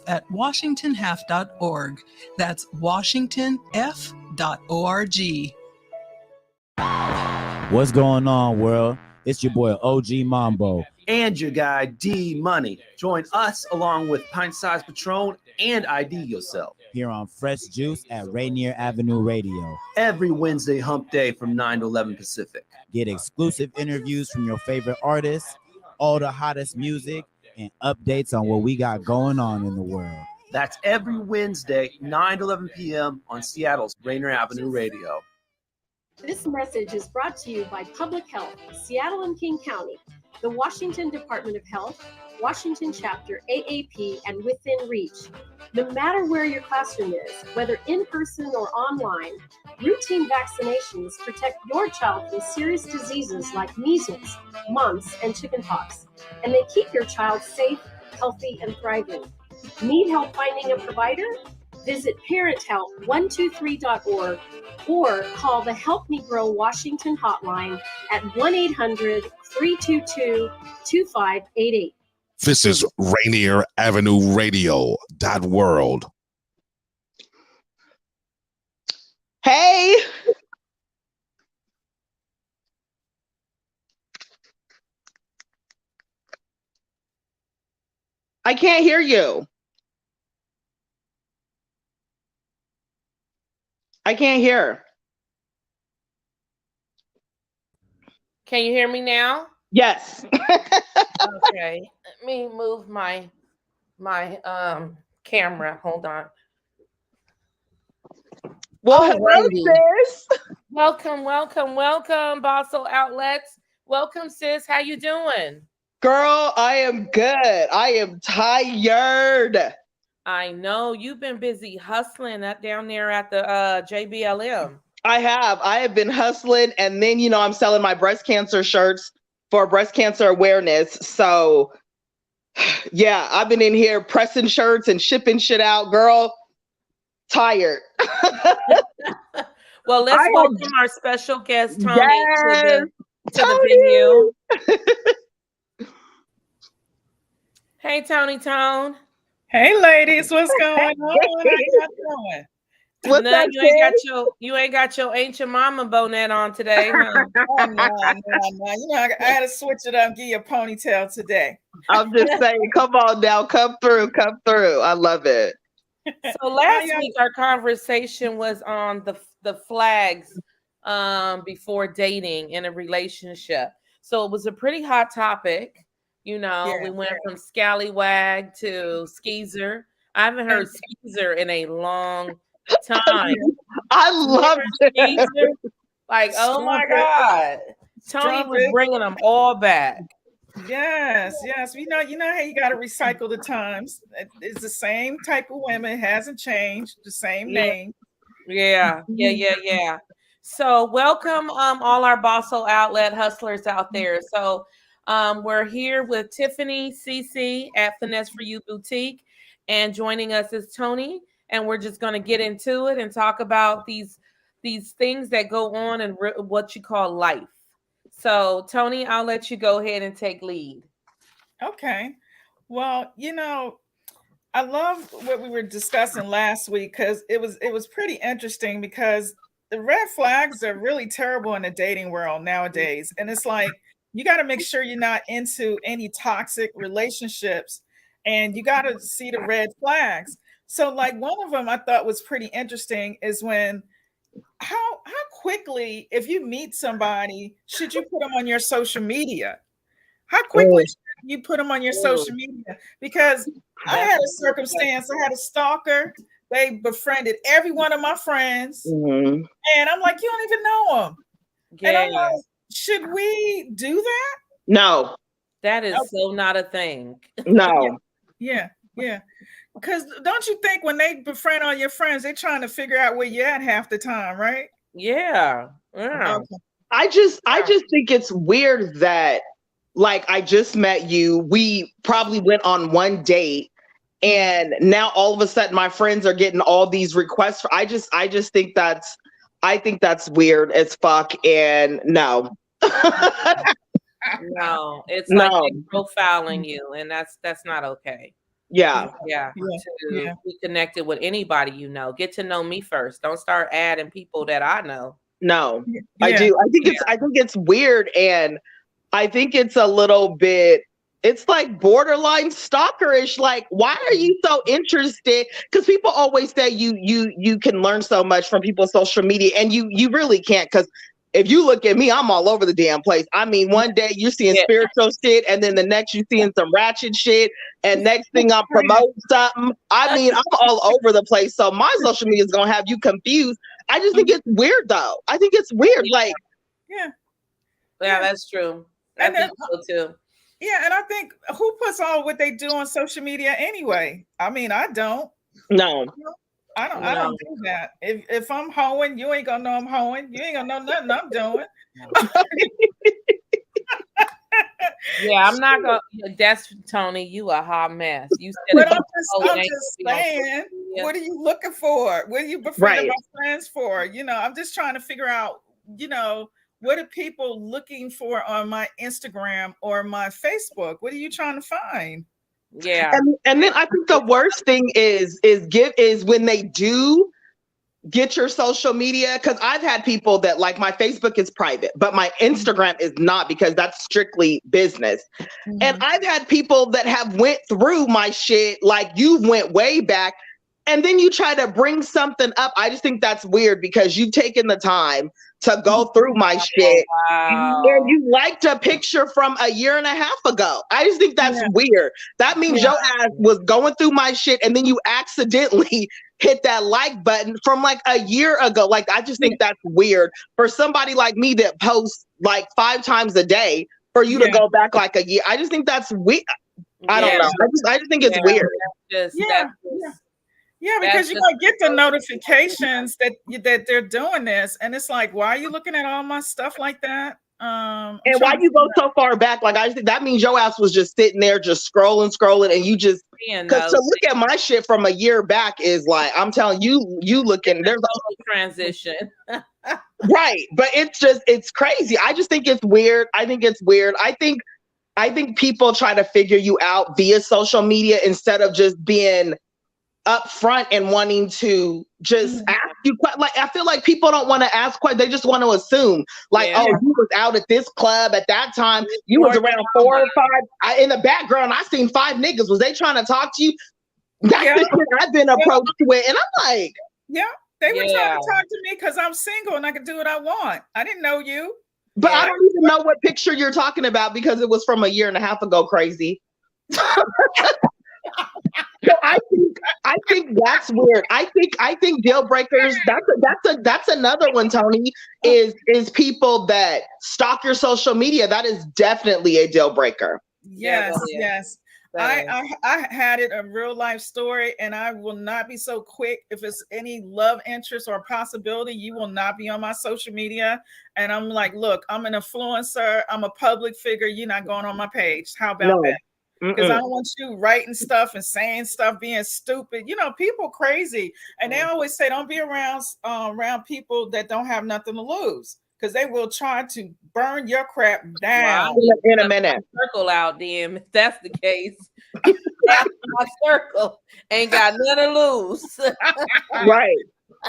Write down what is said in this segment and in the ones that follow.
at washingtonhalf.org. That's washingtonf.org. What's going on, world? It's your boy OG Mambo and your guy D Money. Join us along with Pint Size Patron and ID Yourself here on Fresh Juice at Rainier Avenue Radio every Wednesday hump day from 9 to 11 Pacific. Get exclusive interviews from your favorite artists, all the hottest music, and updates on what we got going on in the world. That's every Wednesday, 9 to 11 p.m. on Seattle's Rainier Avenue Radio. This message is brought to you by Public Health, Seattle and King County, the Washington Department of Health, Washington Chapter AAP, and Within Reach. No matter where your classroom is, whether in person or online, routine vaccinations protect your child from serious diseases like measles, mumps, and chickenpox, and they keep your child safe, healthy, and thriving. Need help finding a provider? Visit parenthelp123.org or call the Help Me Grow Washington hotline at 1-800-322-2588. This is Rainier Avenue Radio .world. Hey. I can't hear you. I can't hear. Can you hear me now? Yes. Okay. Let me move my camera. Hold on. Well, hello, sis. Welcome, Bawsule Outlets. Welcome, sis. How you doing? Girl, I am good. I am tired. I know you've been busy hustling up down there at the JBLM. I have been hustling, and then I'm selling my breast cancer shirts for breast cancer awareness. So yeah, I've been in here pressing shirts and shipping shit out, girl. Tired. Well, let's welcome our special guest, Tony, to the venue. Hey, Tony Tone. Hey, ladies, what's going on? How y'all doing? What's up, you ain't got your ancient mama bonnet on today, huh? Oh, no. I had to switch it up and give you a ponytail today. I'm just saying, come on now, come through. I love it. So last week our conversation was on the flags before dating in a relationship. So it was a pretty hot topic. We went from scallywag to skeezer. I haven't heard skeezer in a long time. I love it. Like, oh my God. Tony was bringing them all back. Yes. You know how you got to recycle the times. It's the same type of women. It hasn't changed. The same name. Yeah. So welcome all our Bawsule Outlet hustlers out there. So we're here with Tiffany CC at Finesse for You Boutique, and joining us is Tony, and we're just going to get into it and talk about these things that go on in what you call life. So Tony, I'll let you go ahead and take lead. Okay. Well, I love what we were discussing last week, because it was pretty interesting, because the red flags are really terrible in the dating world nowadays. And it's like, you got to make sure you're not into any toxic relationships, and you got to see the red flags. So like one of them I thought was pretty interesting is when, how quickly, if you meet somebody, should you put them on your social media? How quickly should you put them on your social media? Because I had a circumstance, I had a stalker. They befriended every one of my friends. Mm-hmm. And I'm like, you don't even know them. Yeah. And I'm like, should we do that? No. That is so not a thing. No. Yeah. Because don't you think when they befriend all your friends, they're trying to figure out where you're at half the time, right? Yeah. Okay. I just think it's weird that, like, I just met you. We probably went on one date, and now all of a sudden my friends are getting all these requests. I just think that's weird as fuck. And no. No, it's like they're profiling you, and that's not okay. Yeah. To be connected with anybody you know. Get to know me first. Don't start adding people that I know. No, I do. I think it's weird, and I think it's a little bit. It's like borderline stalkerish. Like, why are you so interested? Because people always say you can learn so much from people's social media, and you really can't. Because if you look at me, I'm all over the damn place. I mean, one day you're seeing spiritual shit, and then the next you're seeing some ratchet shit, and next thing I'm promoting something. I mean, I'm all over the place. So my social media is gonna have you confused. I just think it's weird, though. I think it's weird. Like, yeah, that's true. I think so too. Yeah, and I think who puts all what they do on social media anyway? I mean, I don't. No. I don't do that. If I'm hoeing, you ain't gonna know I'm hoeing. You ain't gonna know nothing I'm doing. Yeah, I'm not gonna. That's Tony. You a hot mess. You said, but I'm just saying. What are you looking for? What are you befriending my friends for? You know, I'm just trying to figure out. You know, what are people looking for on my Instagram or my Facebook? What are you trying to find? Yeah, and then I think the worst thing is when they do get your social media, because I've had people that, like, my Facebook is private, but my Instagram is not, because that's strictly business. Mm-hmm. And I've had people that have went through my shit, like, you went way back, and then you try to bring something up. I just think that's weird, because you've taken the time to go through my shit. Wow. And you liked a picture from a year and a half ago. I just think that's weird. That means your ass was going through my shit, and then you accidentally hit that like button from like a year ago. Like, I just think that's weird for somebody like me that posts like 5 times a day, for you to go back like a year. I just think that's weird. I don't know. I just think it's weird. Yeah, because you're gonna get the notifications that they're doing this, and it's like, why are you looking at all my stuff like that? And why you go so far back? Like, I just think that means your ass was just sitting there, just scrolling, and you just, because to look at my shit from a year back is like, I'm telling you, looking, there's a transition. Right, but it's crazy. I just think it's weird. I think it's weird. I think people try to figure you out via social media instead of just being upfront and wanting to just ask you. Like, I feel like people don't want to ask questions. They just want to assume, like, oh, you was out at this club at that time. You was around 4 or 5. In the background, I seen 5 niggas. Was they trying to talk to you? That's the shit I've been approached with, and I'm like, they were trying to talk to me because I'm single and I can do what I want. I didn't know you, but I don't even know what picture you're talking about, because it was from a year and a half ago. Crazy. So I think that's weird. I think deal breakers. That's another one, Tony. Is people that stalk your social media. That is definitely a deal breaker. Yes. I had it a real life story, and I will not be so quick. If it's any love interest or possibility, you will not be on my social media. And I'm like, look, I'm an influencer. I'm a public figure. You're not going on my page. How about that? Because I don't want you writing stuff and saying stuff, being stupid. You know, people crazy. And they always say, don't be around people that don't have nothing to lose, because they will try to burn your crap down. In a minute. Circle out, then, if that's the case. My circle ain't got nothing to lose. Right.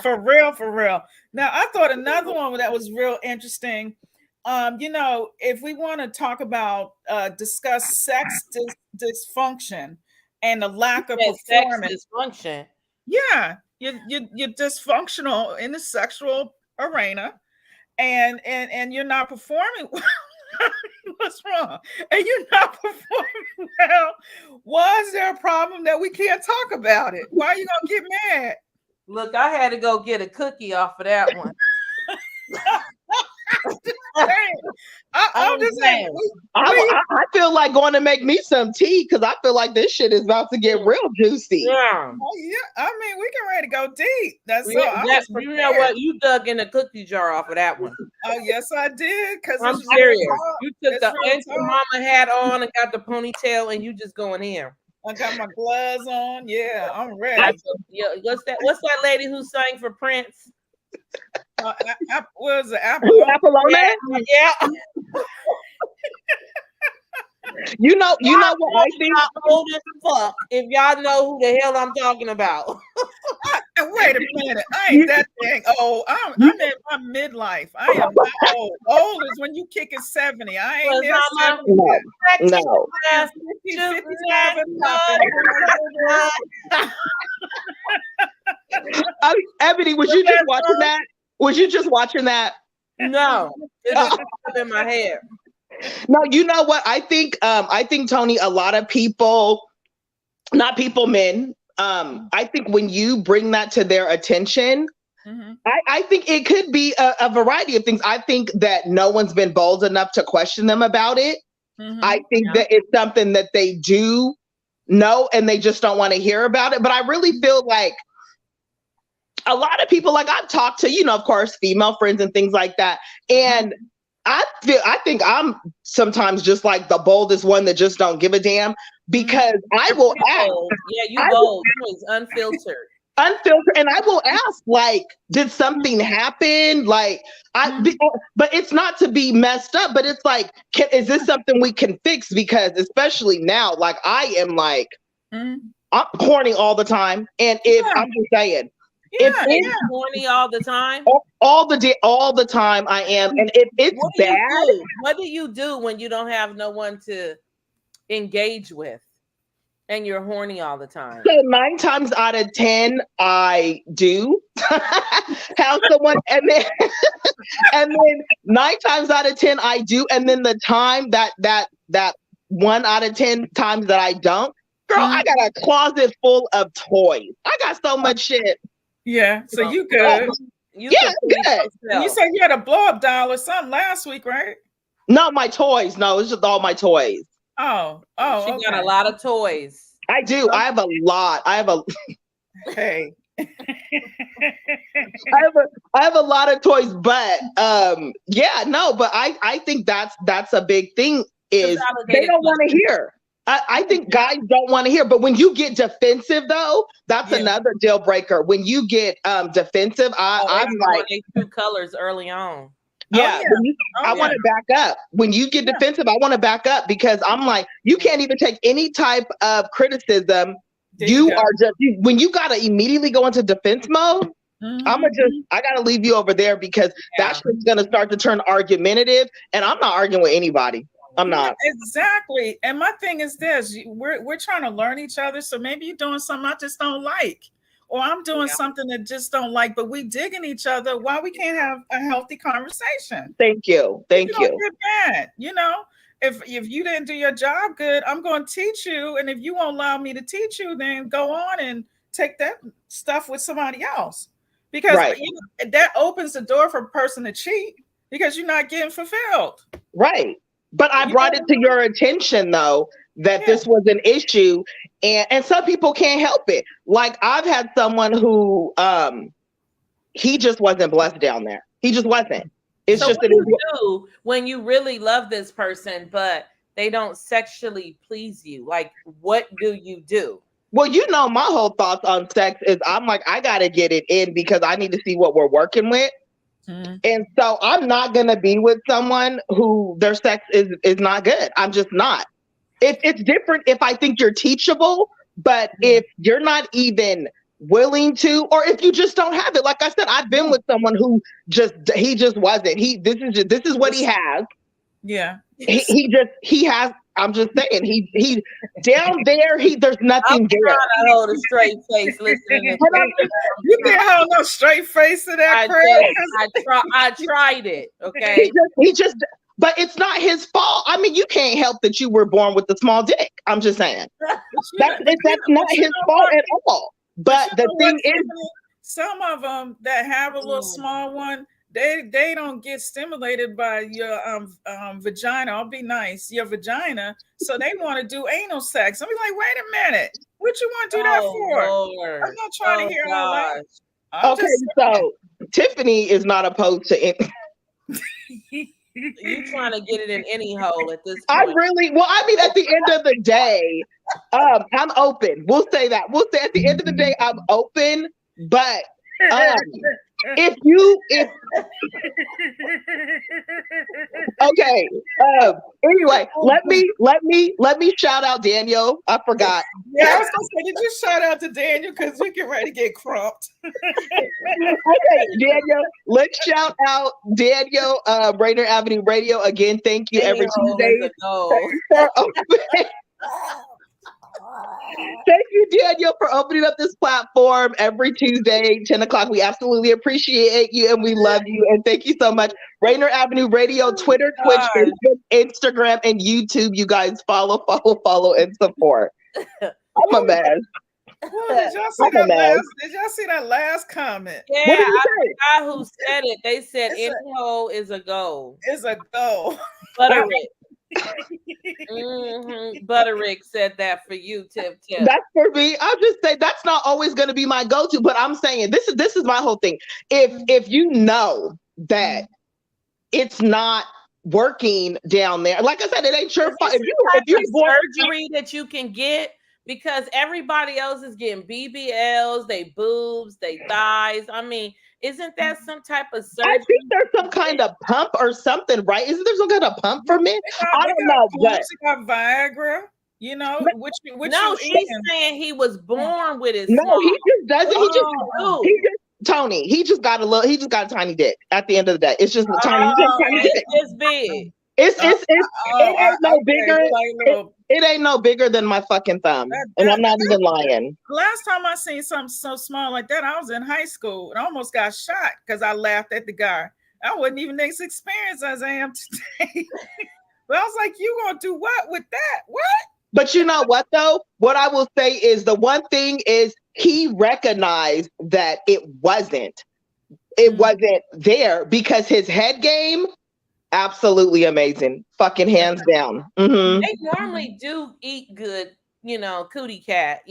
For real. Now, I thought another one that was real interesting. You know, if we want to talk about discuss sex dysfunction and the lack of performance, dysfunction. Yeah, you're dysfunctional in the sexual arena, and you're not performing. What's wrong? And you're not performing well. Why is there a problem that we can't talk about it? Why are you gonna get mad? Look, I had to go get a cookie off of that one. I'm just saying. I feel like going to make me some tea, because I feel like this shit is about to get real juicy. Yeah. Oh, yeah. I mean, we can ready to go deep. You know what? You dug in a cookie jar off of that one. Oh, yes, I did. Because I'm serious. You took the Auntie Mama hat on and got the ponytail, and you just going in. I got my gloves on. Yeah, I'm ready. What's that lady who sang for Prince? What was it? Apollonia? Yeah. You know what I think? I'm old as fuck. If y'all know who the hell I'm talking about. Wait a minute. I ain't that dang old. I'm in my midlife. I am not old. Old is when you kick at 70. I ain't there 70. No. 57. Ebony, was you just watching that? Was you just watching that? No, it just up in my head. No, you know what? I think Tony, a lot of people, not people, men. I think when you bring that to their attention, I think it could be a variety of things. I think that no one's been bold enough to question them about it. I think that it's something that they do know and they just don't want to hear about it. But I really feel like a lot of people, like I've talked to, of course, female friends and things like that. And I think I'm sometimes just like the boldest one that just don't give a damn, because I will ask. Yeah, you bold. It's unfiltered. Unfiltered, and I will ask, like, did something happen? Like, but it's not to be messed up, but it's like, is this something we can fix? Because especially now, like, I am like, I'm horny all the time, and if I'm just saying. If it's horny all the time, all the time I am, and if it's what do you do when you don't have no one to engage with, and you're horny all the time? So 9 times out of 10, I do have someone, and then 9 times out of 10 I do, and then the time that 1 out of 10 times that I don't, girl, I got a closet full of toys. I got so much shit. Yeah, so you good. Good. You said you had a blow up doll or something last week, right? No, my toys. No, it's just all my toys. Oh, she got a lot of toys. I do. I have a lot. Hey. I have a lot of toys, but but I think that's a big thing is they don't want to hear. I think guys don't want to hear, but when you get defensive, though, that's another deal breaker. When you get defensive, I'm like true colors early on. Yeah, I want to back up. When you get defensive, I want to back up, because I'm like, you can't even take any type of criticism. When you gotta immediately go into defense mode, I gotta leave you over there, because that shit's gonna start to turn argumentative, and I'm not arguing with anybody. I'm not. Exactly. And my thing is this, we're trying to learn each other. So maybe you're doing something I just don't like, or I'm doing something that just don't like, but we digging each other. Why we can't have a healthy conversation? Thank you. Thank you. Get mad. If you didn't do your job good, I'm going to teach you. And if you won't allow me to teach you, then go on and take that stuff with somebody else. Because that opens the door for a person to cheat, because you're not getting fulfilled. Right. But I brought it to your attention, though, that this was an issue, and some people can't help it. Like, I've had someone who he just wasn't blessed down there. He just wasn't. It's so just what do you do when you really love this person, but they don't sexually please you? Like, what do you do? Well, my whole thoughts on sex is I'm like, I got to get it in, because I need to see what we're working with. And so I'm not going to be with someone who their sex is not good. I'm just not. It's different if I think you're teachable, but if you're not even willing to, or if you just don't have it. Like I said, I've been with someone who just wasn't. This is what he has. Yeah. He has. I'm just saying, he down there. There's nothing there. I'm trying to hold a straight face listening. You can't hold no straight face to that. I tried it. Okay. He just. But it's not his fault. I mean, you can't help that you were born with a small dick. I'm just saying. That's not his fault at all. But the thing is, some of them that have a little small one, they don't get stimulated by your vagina. I'll be nice, your vagina. So they want to do anal sex. I'm like, wait a minute, what you want to do that for? Lord. I'm not trying to hear all that. Okay, so Tiffany is not opposed to it. You trying to get it in any hole at this point. I mean, at the end of the day, I'm open. We'll say that. We'll say at the end of the day, I'm open, but Okay. Anyway, let me shout out Daniel. I forgot. Yeah, I was gonna say, did you shout out to Daniel because we get ready to get crumped? Okay, Daniel. Let's shout out Daniel, Rainier Avenue Radio again. Thank you every Tuesday. Thank you, Daniel, for opening up this platform every Tuesday, 10 o'clock. We absolutely appreciate you and we love you. And thank you so much. Rainier Avenue Radio, Twitter, Twitch, Facebook, Instagram, and YouTube. You guys follow, and support. I'm a mess. Did y'all see that last comment? Yeah, the guy who said it, they said info is a goal. It's a goal. Butterick. Butterick said that for you, Tiff. That's for me. I'll just say that's not always going to be my go-to, but I'm saying this is my whole thing. If you know that it's not working down there, like I said, it ain't your fault. If you're surgery that you can get, because everybody else is getting BBLs, they boobs, they thighs. I mean, isn't that some type of surgery? I think there's some kind of pump or something, right? Isn't there some kind of pump for men? I don't know. But got Viagra, you know, which no, she's saying he was born with his. No, he just doesn't. He just Tony. He just got a tiny dick. At the end of the day, it's just a tiny. It's big. It ain't no bigger. It ain't no bigger than my fucking thumb, and I'm not even lying. Last time I seen something so small like that, I was in high school and I almost got shot because I laughed at the guy. I wasn't even as experienced as I am today. But I was like, "You gonna do what with that? What?" But you know what though? What I will say is the one thing is he recognized that it wasn't there because his head game. Absolutely amazing. Fucking hands down. Mm-hmm. They normally do eat good, cootie cat,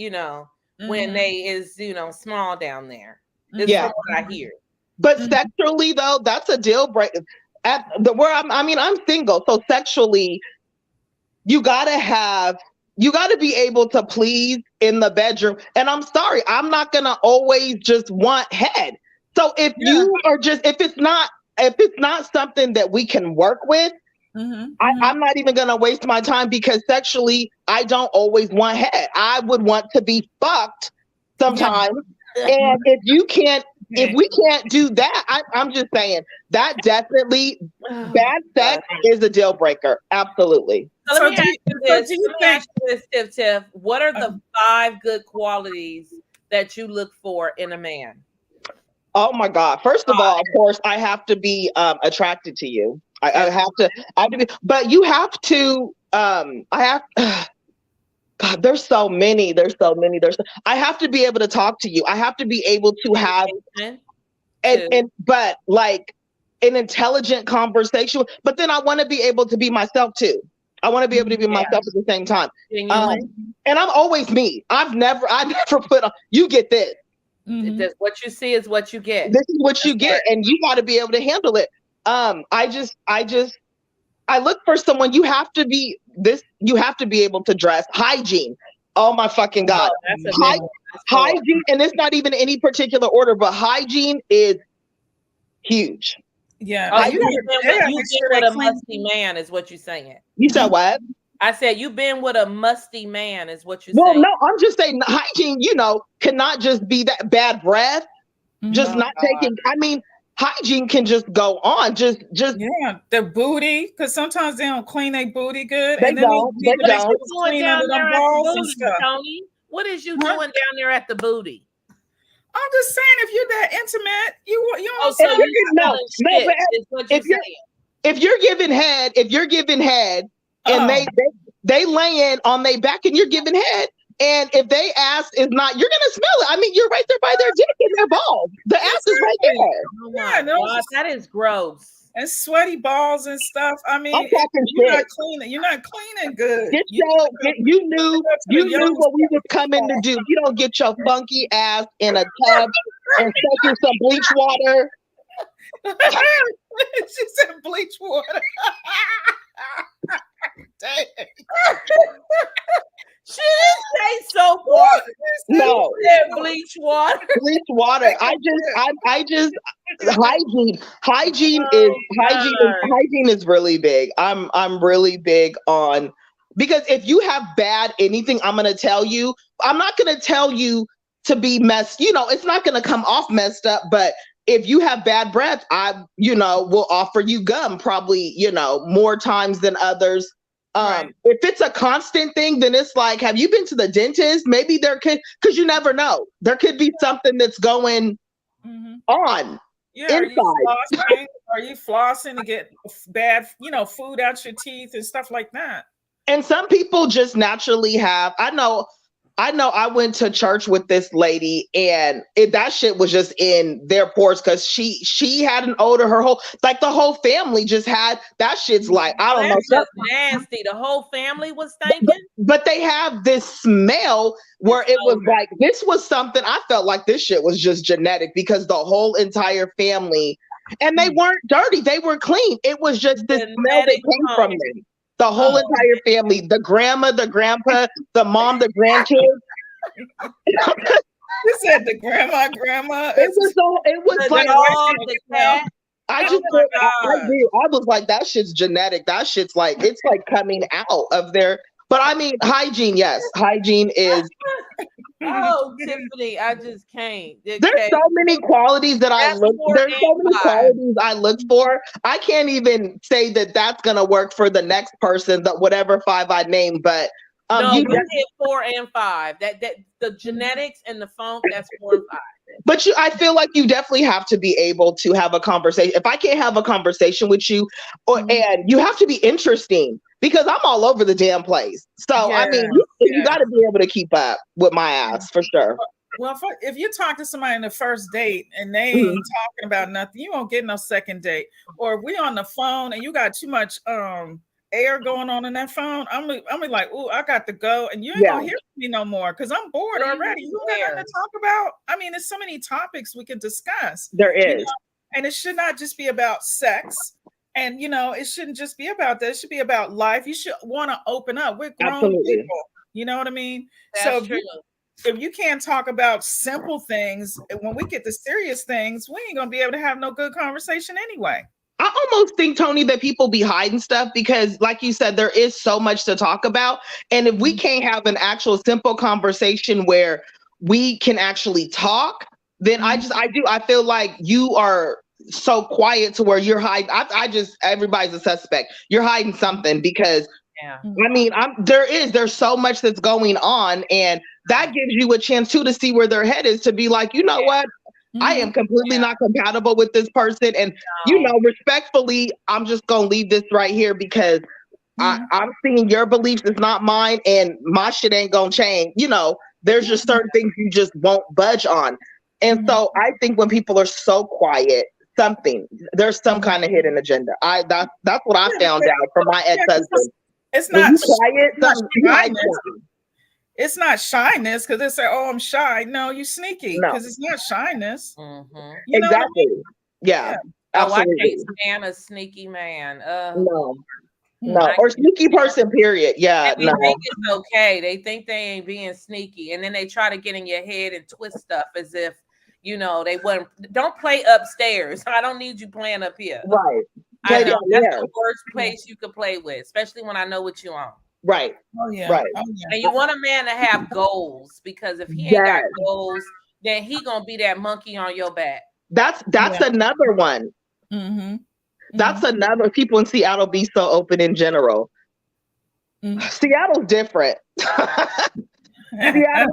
when they is, small down there. This is what I hear. But sexually though, that's a deal breaker. I'm single. So sexually, you gotta be able to please in the bedroom. And I'm sorry, I'm not gonna always just want head. So if you are if it's not something that we can work with, I'm not even going to waste my time because sexually, I don't always want head. I would want to be fucked sometimes. And if we can't do that, I'm just saying that definitely bad sex is a deal breaker. Absolutely. So let me ask you this, Tiff. What are the 5 good qualities that you look for in a man? Oh my God. First of all, of course, I have to be attracted to you. I have to be, but you have to, God, there's so many. I have to be able to talk to you. I have to be able to have, but like an intelligent conversation, but then I want to be able to be myself too. I want to be able to be myself at the same time. And I'm always me. I never put on, you get this. Mm-hmm. What you see is what you get. This is what you get, and you got to be able to handle it. I look for someone. You have to be able to dress. Hygiene. Oh my fucking God. Hygiene, and it's not even any particular order, but hygiene is huge. Yeah. You've been with a musty man, is what you're saying. You said what? I said you've been with a musty man, is what you're Well, saying. no, I'm just saying hygiene, cannot just be that bad breath, just not taking. I mean, hygiene can just go on. Just the booty, because sometimes they don't clean their booty good. They don't. Clean under them balls and stuff. Tony, what is you doing down there at the booty? I'm just saying, if you're that intimate, you if you're giving head, and they laying on their back and you're giving head. And if they ass is not, you're gonna smell it. I mean, you're right there by their dick and their balls. The ass is right there. Oh my God, that is gross. And sweaty balls and stuff. I mean, you're not cleaning good. You knew what we was coming to do. You don't get your funky ass in a tub and soak in some bleach water. She said bleach water. Dang. She didn't say soap water. No. She said bleach water. Bleach water. I just hygiene is really big. I'm really big on, because if you have bad anything, I'm not gonna tell you to be messed, it's not gonna come off messed up, but if you have bad breath, I will offer you gum probably, more times than others. Right. If it's a constant thing, then it's like, have you been to the dentist? Maybe there could, because you never know. There could be something that's going on inside. Are you flossing to get bad, food out your teeth and stuff like that? And some people just naturally have. I know I went to church with this lady, and that shit was just in their pores, because she had an odor. The whole family just had that. Shit's like, I don't know. That's nasty. The whole family was stinking. But they have this smell where it was like, this was something, I felt like this shit was just genetic, because the whole entire family, and they weren't dirty, they were clean. It was just this smell that came from them. The whole entire family, the grandma, the grandpa, the mom, the grandkids. You said the grandma. It was like dog, the cat. I was like, that shit's genetic. That shit's like, it's like coming out of their. But I mean, hygiene, yes, hygiene is. Oh, Tiffany, I just can't. There's so many qualities that I look. There's so many qualities I look for. I can't even say that that's gonna work for the next person. That whatever 5 I name, but no, you did 4 and 5. That the genetics and the funk, that's 4 and 5. But I feel like you definitely have to be able to have a conversation. If I can't have a conversation with you, and you have to be interesting, because I'm all over the damn place. So I mean, you got to be able to keep up with my ass for sure. Well, if you talk to somebody in the first date and they ain't talking about nothing, you won't get no second date. Or if we on the phone and you got too much air going on in that phone, I'm like, oh, I got to go, and you ain't gonna hear from me no more, because I'm bored already. You got nothing to talk about. I mean, there's so many topics we can discuss. There is, and it should not just be about sex. And it shouldn't just be about that. It should be about life. You should want to open up. We're grown people. You know what I mean? That's true. If you can't talk about simple things, when we get to serious things, we ain't gonna be able to have no good conversation anyway. I almost think, Tony, that people be hiding stuff because, like you said, there is so much to talk about. And if we can't have an actual simple conversation where we can actually talk, then I feel like you are so quiet to where you're hiding. Everybody's a suspect. You're hiding something, because I mean, there's so much that's going on, and that gives you a chance too to see where their head is, to be like, you know what? I am completely not compatible with this person. And, respectfully, I'm just going to leave this right here, because I'm seeing your beliefs is not mine, and my shit ain't going to change. There's just certain things you just won't budge on. And so I think when people are so quiet, there's some kind of hidden agenda. That's what I found out from my ex-husband. It's not quiet. It's not shyness, because they say, "Oh, I'm shy." No, you sneaky, because it's not shyness. Exactly. Yeah. Absolutely. I can't stand a sneaky man. No, or sneaky person. Period. Yeah. They think it's okay. They think they ain't being sneaky, and then they try to get in your head and twist stuff as if they wouldn't. Don't play upstairs. I don't need you playing up here. Right. I know that's the worst place you could play with, especially when I know what you on. Right. Oh yeah. Right. Oh, yeah. And you want a man to have goals, because if he ain't got goals, then he gonna be that monkey on your back. That's another one. That's another. People in Seattle be so open in general. Seattle's different. Seattle,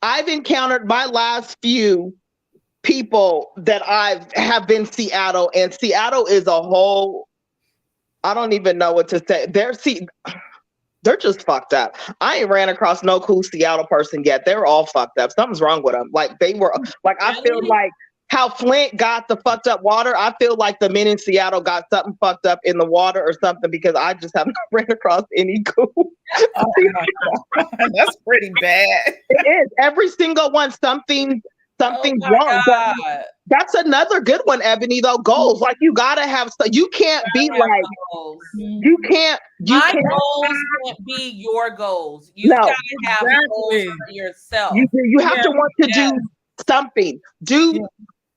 I've encountered my last few people that have been Seattle, and Seattle is a whole. I don't even know what to say. They're just fucked up. I ain't ran across no cool Seattle person yet. They're all fucked up. Something's wrong with them. Like they were, like I feel like how Flint got the fucked up water. I feel like the men in Seattle got something fucked up in the water or something, because I just haven't ran across any cool. Oh my God. That's pretty bad. It is. Every single one, something something's Oh my wrong. But God. that's another good one, Ebony, though. Goals. Like you gotta have you can't be like Goals. you can't My can't goals can't be your goals. You No. gotta have goals Exactly. for yourself. you have to want to Yes. do something.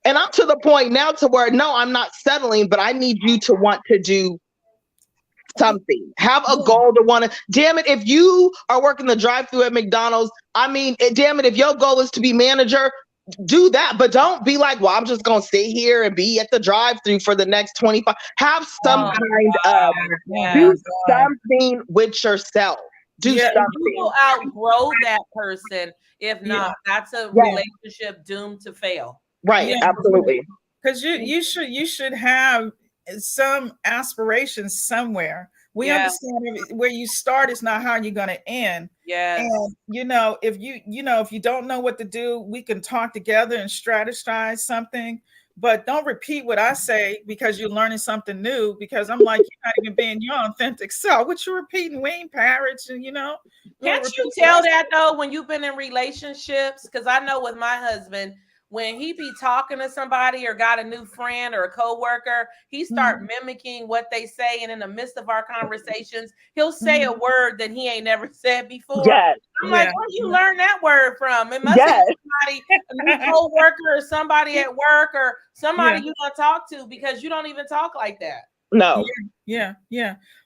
And I'm to the point now to where no, I'm not settling, but I need you to want to do something. Have a goal to want to. Damn it, if you are working the drive-thru at McDonald's, I mean, damn it, if your goal is to be manager, do that, but don't be like, well, I'm just gonna sit here and be at the drive-thru for the next 25. Have some kind of do something with yourself. Do something. You will outgrow that person. If not, that's a relationship doomed to fail. Right, absolutely. Because you should have some aspirations somewhere. We understand where you start is not how you're going to end. Yes. And if you don't know what to do, we can talk together and strategize something. But don't repeat what I say because you're learning something new. Because I'm like, you're not even being your authentic self. What you repeating? We ain't parrots, and Can't you tell that though when you've been in relationships? Because I know with my husband, when he be talking to somebody or got a new friend or a coworker, he start mimicking what they say, and in the midst of our conversations, he'll say a word that he ain't never said before. Yes. I'm like, where you learn that word from? It must be somebody, a new coworker or somebody at work or somebody you gonna talk to, because you don't even talk like that. No. Yeah.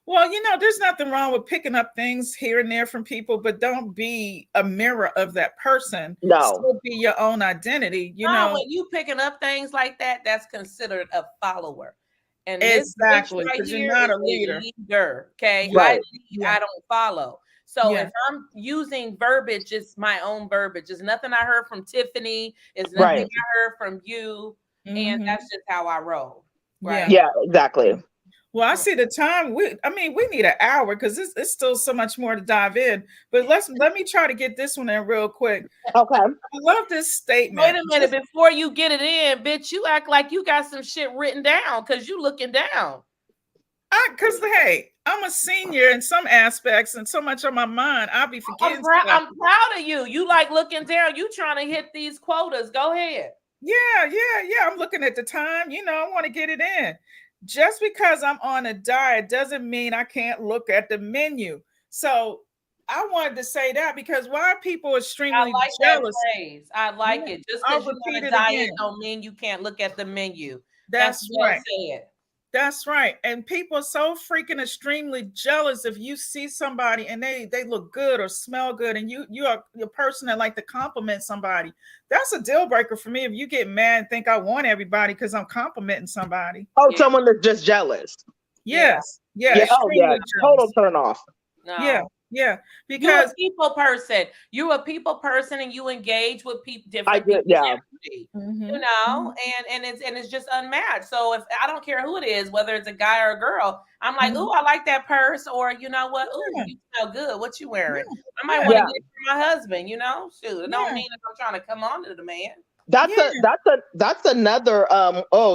Well, there's nothing wrong with picking up things here and there from people, but don't be a mirror of that person. No. Still be your own identity. When you picking up things like that, that's considered a follower. And exactly, this right because here you're not a is leader. Okay. Right. I don't follow. So if I'm using verbiage, it's my own verbiage. It's nothing I heard from Tiffany. It's nothing I heard from you. And that's just how I roll. Right. Yeah, exactly. Well, I see the time. We need an hour because it's still so much more to dive in. But let me try to get this one in real quick. Okay. I love this statement. Wait a minute, before you get it in, bitch, you act like you got some shit written down because you looking down. Because hey, I'm a senior in some aspects, and so much on my mind, I'll be forgetting. I'm proud of you. You like looking down. You trying to hit these quotas. Go ahead. Yeah. I'm looking at the time. I want to get it in. Just because I'm on a diet doesn't mean I can't look at the menu. So I wanted to say that because why are people extremely jealous? That phrase. I like it. Just because you're on a diet don't mean you can't look at the menu. That's right. Well said. That's right. And people are so freaking extremely jealous if you see somebody and they look good or smell good, and you're a person that like to compliment somebody. That's a deal breaker for me if you get mad and think I want everybody because I'm complimenting somebody. Oh, someone that's just jealous. Yes. Yeah. Total turn off. No. Yeah. Because you're a people person. You're a people person and you engage with different people. Yeah. And it's just unmatched. So if I don't care who it is, whether it's a guy or a girl, I'm like, ooh, I like that purse, or you know what? Ooh, you smell good. What you wearing? I might want to get it for my husband, Shoot. It don't mean that I'm trying to come on to the man. That's another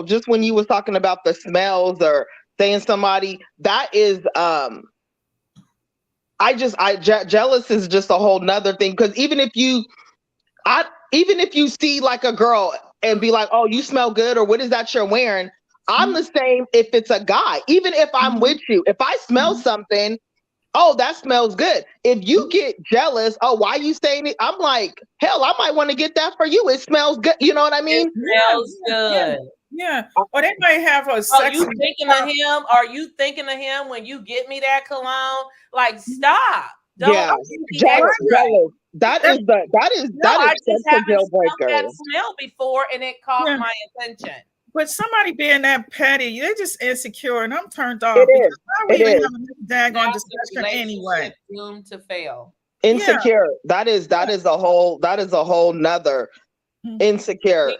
just when you was talking about the smells or saying somebody, that is jealous is just a whole nother thing. Because even if you see like a girl and be like, oh, you smell good, or what is that you're wearing? I'm the same if it's a guy. Even if I'm with you, if I smell something, oh, that smells good. If you get jealous, oh, why are you saying it? I'm like, hell, I might want to get that for you. It smells good. You know what I mean? It smells good. Yeah. Or they might have a sexy. You thinking of him? Are you thinking of him when you get me that cologne? Like, stop. Don't jealous. That is a deal breaker. That smell before and it caught my attention. But somebody being that petty, they're just insecure, and I'm turned off. It is. Why we even having this daggone discussion anyway? Doomed to fail. Insecure. Yeah. That is a whole nother. Insecure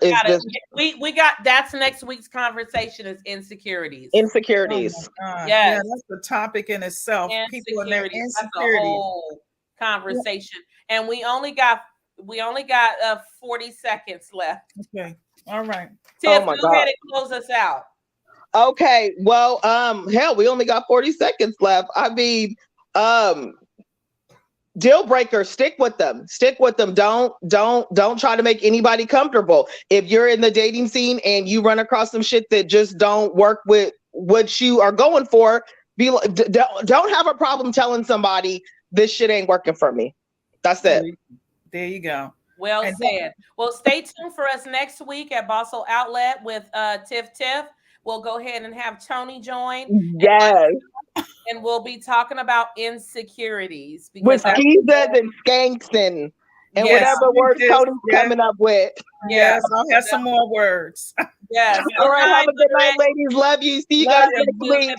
we got that's next week's conversation is insecurities. Insecurities. Yeah, that's the topic in itself. People and their insecurities. That's a whole conversation, and we only got 40 seconds left. Okay, all right. Tiff, go ahead and close us out. Okay, well, hell, we only got 40 seconds left. I mean, deal breaker, stick with them. Don't try to make anybody comfortable. If you're in the dating scene and you run across some shit that just don't work with what you are going for, be like, don't have a problem telling somebody this shit ain't working for me. That's it. There you go. Well said. Well, stay tuned for us next week at Bawsule Outlet with Tiff. We'll go ahead and have Tony join. Yes. And we'll be talking about insecurities. With skeezers and skanks and whatever words Tony's coming up with. Yes, I'll have some more words. Yes. All right, have a good night, ladies. Love you. See you guys next week.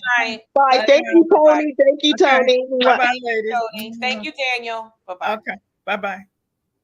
Bye. Thank you, Tony. Thank you, Tony. Bye-bye, ladies. Tony. Thank you, Daniel. Bye-bye. Okay. Bye-bye.